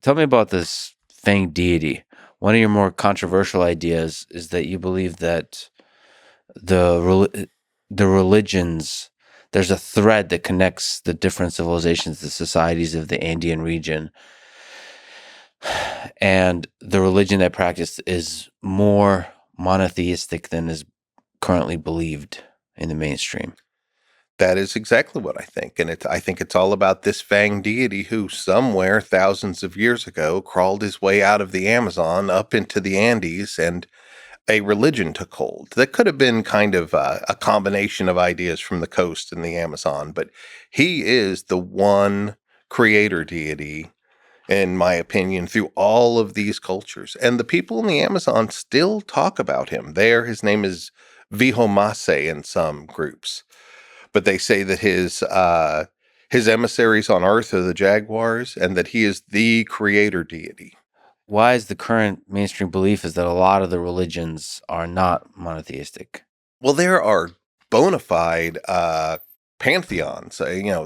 Tell me about this fanged deity. One of your more controversial ideas is that you believe that the religions, there's a thread that connects the different civilizations, the societies of the Andean region, and the religion that practiced is more monotheistic than is currently believed in the mainstream. That is exactly what I think. And I think it's all about this fanged deity who somewhere thousands of years ago crawled his way out of the Amazon up into the Andes, and a religion took hold. That could have been kind of a combination of ideas from the coast and the Amazon, but he is the one creator deity, in my opinion, through all of these cultures. And the people in the Amazon still talk about him. His name is Vihomase in some groups. But they say that his emissaries on Earth are the jaguars, and that he is the creator deity. Why is the current mainstream belief is that a lot of the religions are not monotheistic? Well, there are bona fide pantheons.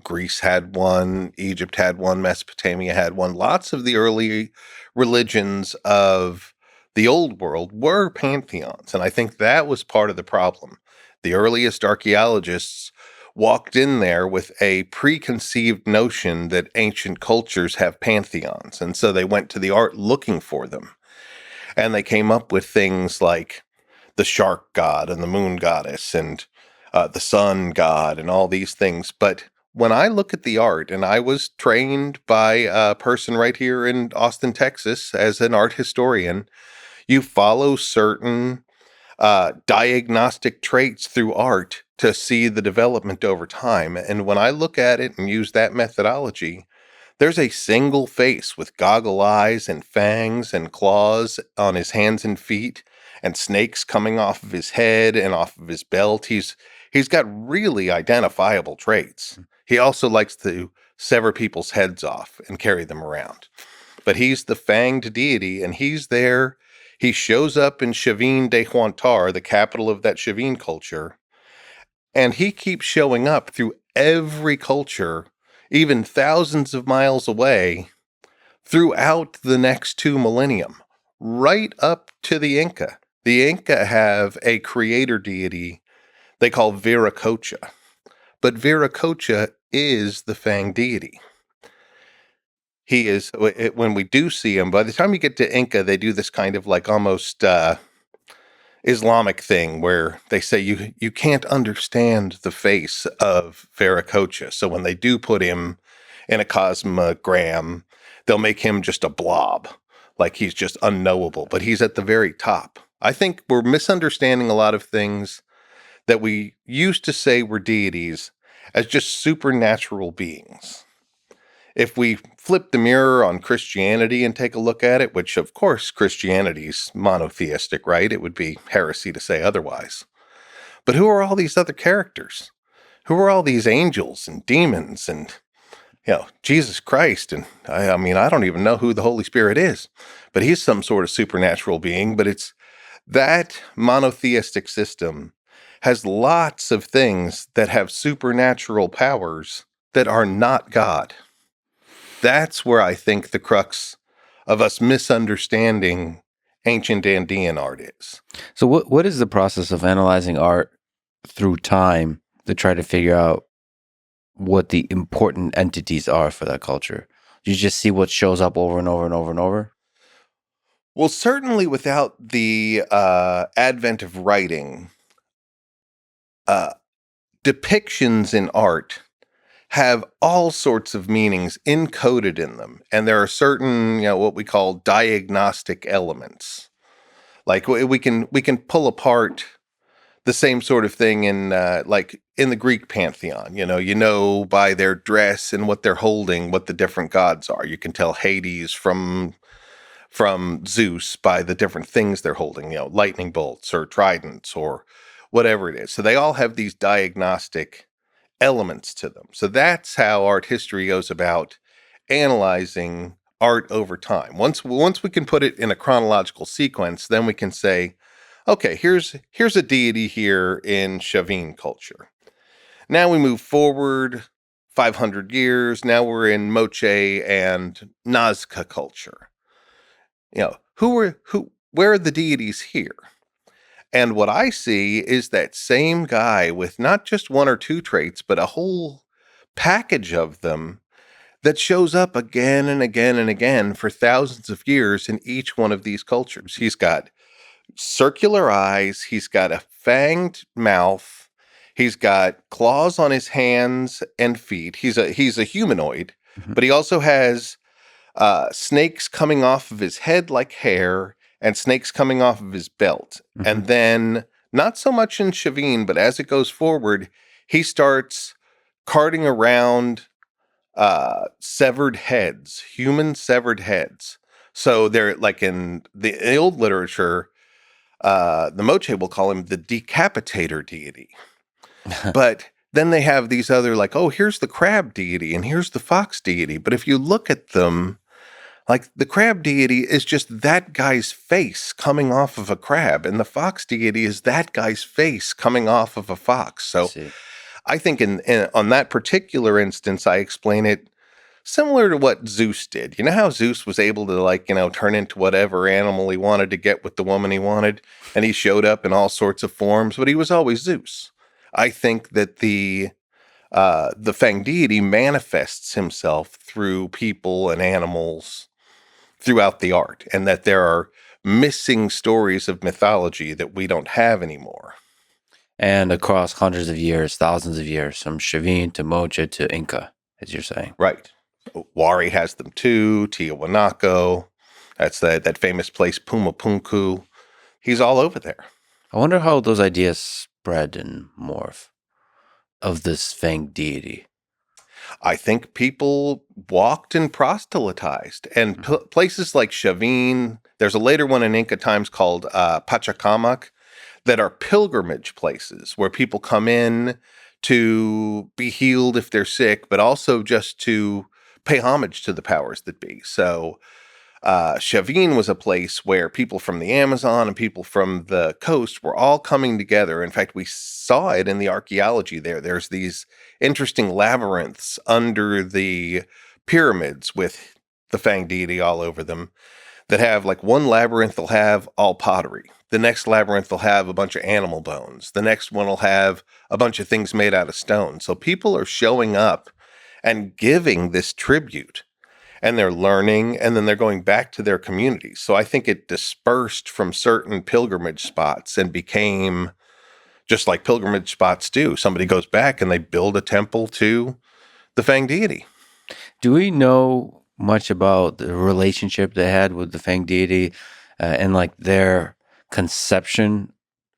Greece had one, Egypt had one, Mesopotamia had one. Lots of the early religions of the old world were pantheons, and I think that was part of the problem. The earliest archaeologists walked in there with a preconceived notion that ancient cultures have pantheons. And so they went to the art looking for them. And they came up with things like the shark god and the moon goddess and the sun god and all these things. But when I look at the art, and I was trained by a person right here in Austin, Texas, as an art historian, you follow certain diagnostic traits through art to see the development over time. And when I look at it and use that methodology, there's a single face with goggle eyes and fangs and claws on his hands and feet and snakes coming off of his head and off of his belt. He's got really identifiable traits. He also likes to sever people's heads off and carry them around. But he's the fanged deity, and he's there. He shows up in Chavin de Huantar, the capital of that Chavin culture, and he keeps showing up through every culture, even thousands of miles away, throughout the next 2 millennium, right up to the Inca. The Inca have a creator deity they call Viracocha, but Viracocha is the fanged deity. He is, when we do see him, by the time you get to Inca, they do this kind of like almost Islamic thing where they say you can't understand the face of Viracocha. So when they do put him in a cosmogram, they'll make him just a blob, like he's just unknowable, but he's at the very top. I think we're misunderstanding a lot of things that we used to say were deities as just supernatural beings. If we flip the mirror on Christianity and take a look at it, which of course Christianity's monotheistic, right? It would be heresy to say otherwise. But who are all these other characters? Who are all these angels and demons and, Jesus Christ? And I mean, I don't even know who the Holy Spirit is, but he's some sort of supernatural being. But it's that monotheistic system has lots of things that have supernatural powers that are not God. That's where I think the crux of us misunderstanding ancient Andean art is. So what is the process of analyzing art through time to try to figure out what the important entities are for that culture? You just see what shows up over and over and over and over? Well, certainly without the advent of writing, depictions in art have all sorts of meanings encoded in them. And there are certain, what we call diagnostic elements. Like we can pull apart the same sort of thing in like in the Greek pantheon. You know by their dress and what they're holding what the different gods are. You can tell Hades from Zeus by the different things they're holding, lightning bolts or tridents or whatever it is. So they all have these diagnostic elements to them. So that's how art history goes about analyzing art over time. Once we can put it in a chronological sequence, then we can say, okay, here's a deity here in Chavin culture. Now we move forward 500 years. Now we're in Moche and Nazca culture. Where are the deities here? And what I see is that same guy with not just one or two traits, but a whole package of them that shows up again and again and again for thousands of years in each one of these cultures. He's got circular eyes. He's got a fanged mouth. He's got claws on his hands and feet. He's a humanoid, but he also has snakes coming off of his head like hair and snakes coming off of his belt. And then, not so much in Shavin, but as it goes forward, he starts carting around severed heads, human severed heads. So they're like in the old literature, the Moche will call him the decapitator deity. But then they have these other like, oh, here's the crab deity and here's the fox deity. But if you look at them, like the crab deity is just that guy's face coming off of a crab, and the fox deity is that guy's face coming off of a fox. So I think on that particular instance, I explain it similar to what Zeus did. You know how Zeus was able to turn into whatever animal he wanted to get with the woman he wanted, and he showed up in all sorts of forms, but he was always Zeus. I think that the Fang deity manifests himself through people and animals throughout the art, and that there are missing stories of mythology that we don't have anymore. And across hundreds of years, thousands of years, from Shavin to Moche to Inca, as you're saying. Right. Wari has them too, Tiahuanaco. That's that famous place, Pumapunku. He's all over there. I wonder how those ideas spread and morph of this Fang deity. I think people walked and proselytized. And places like Shavin, there's a later one in Inca times called Pachacamac, that are pilgrimage places where people come in to be healed if they're sick, but also just to pay homage to the powers that be. So Shavin was a place where people from the Amazon and people from the coast were all coming together. In fact, we saw it in the archaeology there. There's these interesting labyrinths under the pyramids with the Fang deity all over them that have like one labyrinth will have all pottery. The next labyrinth will have a bunch of animal bones. The next one will have a bunch of things made out of stone. So people are showing up and giving this tribute, and they're learning, and then they're going back to their communities. So I think it dispersed from certain pilgrimage spots and became just like pilgrimage spots do. Somebody goes back and they build a temple to the Fang deity. Do we know much about the relationship they had with the Fang deity and like their conception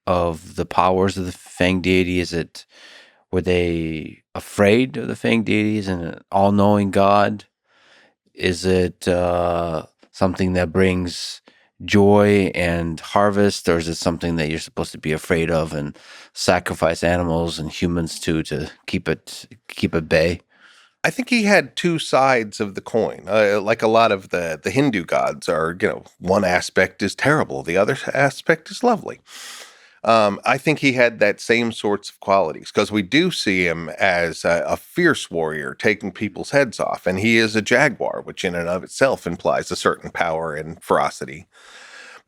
of the powers of the Fang deity? Were they afraid of the Fang deity as an all-knowing God? Is it something that brings joy and harvest, or is it something that you're supposed to be afraid of and sacrifice animals and humans to keep at bay? I think he had two sides of the coin. Like a lot of the Hindu gods are, one aspect is terrible, the other aspect is lovely. I think he had that same sorts of qualities, because we do see him as a fierce warrior taking people's heads off, and he is a jaguar, which in and of itself implies a certain power and ferocity.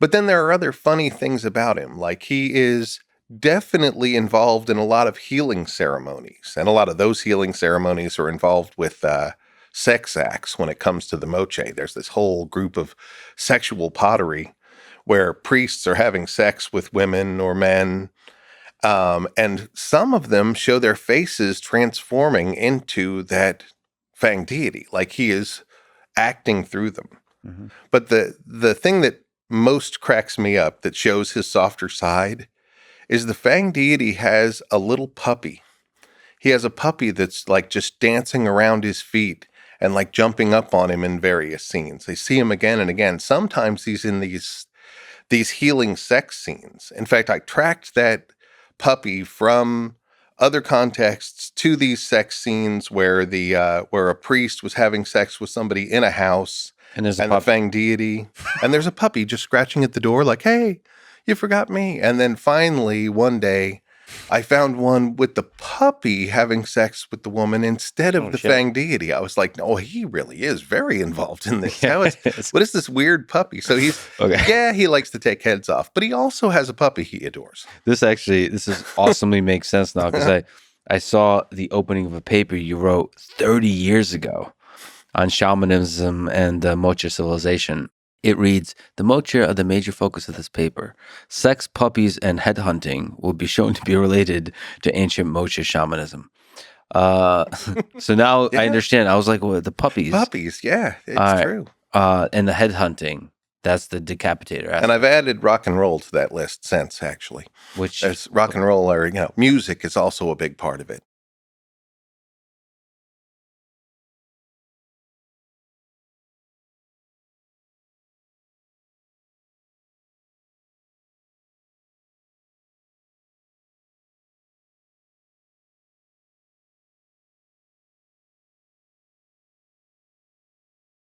But then there are other funny things about him, like he is definitely involved in a lot of healing ceremonies, and a lot of those healing ceremonies are involved with sex acts when it comes to the Moche. There's this whole group of sexual pottery where priests are having sex with women or men, and some of them show their faces transforming into that Fang deity, like he is acting through them. Mm-hmm. But the thing that most cracks me up that shows his softer side is the Fang deity has a little puppy. He has a puppy that's like just dancing around his feet and like jumping up on him in various scenes. They see him again and again. Sometimes he's in these healing sex scenes. In fact, I tracked that puppy from other contexts to these sex scenes where where a priest was having sex with somebody in a house, and the Fang deity, and there's a puppy just scratching at the door like, hey, you forgot me. And then finally one day I found one with the puppy having sex with the woman instead of Oh, the shit. fanged deity. I was like, no, he really is very involved in this. Yes. What is this weird puppy? So Okay. he likes to take heads off, but he also has a puppy he adores. This is awesomely makes sense now because I saw the opening of a paper you wrote 30 years ago on shamanism and the Mocha civilization. It reads, the Mocha are the major focus of this paper. Sex, puppies, and headhunting will be shown to be related to ancient Mocha shamanism. So now Yeah. I understand. I was like, well, the puppies. Puppies, yeah, it's true. And the headhunting, that's the decapitator aspect. And I've added rock and roll to that list since, actually. Which There's rock and roll, or music is also a big part of it.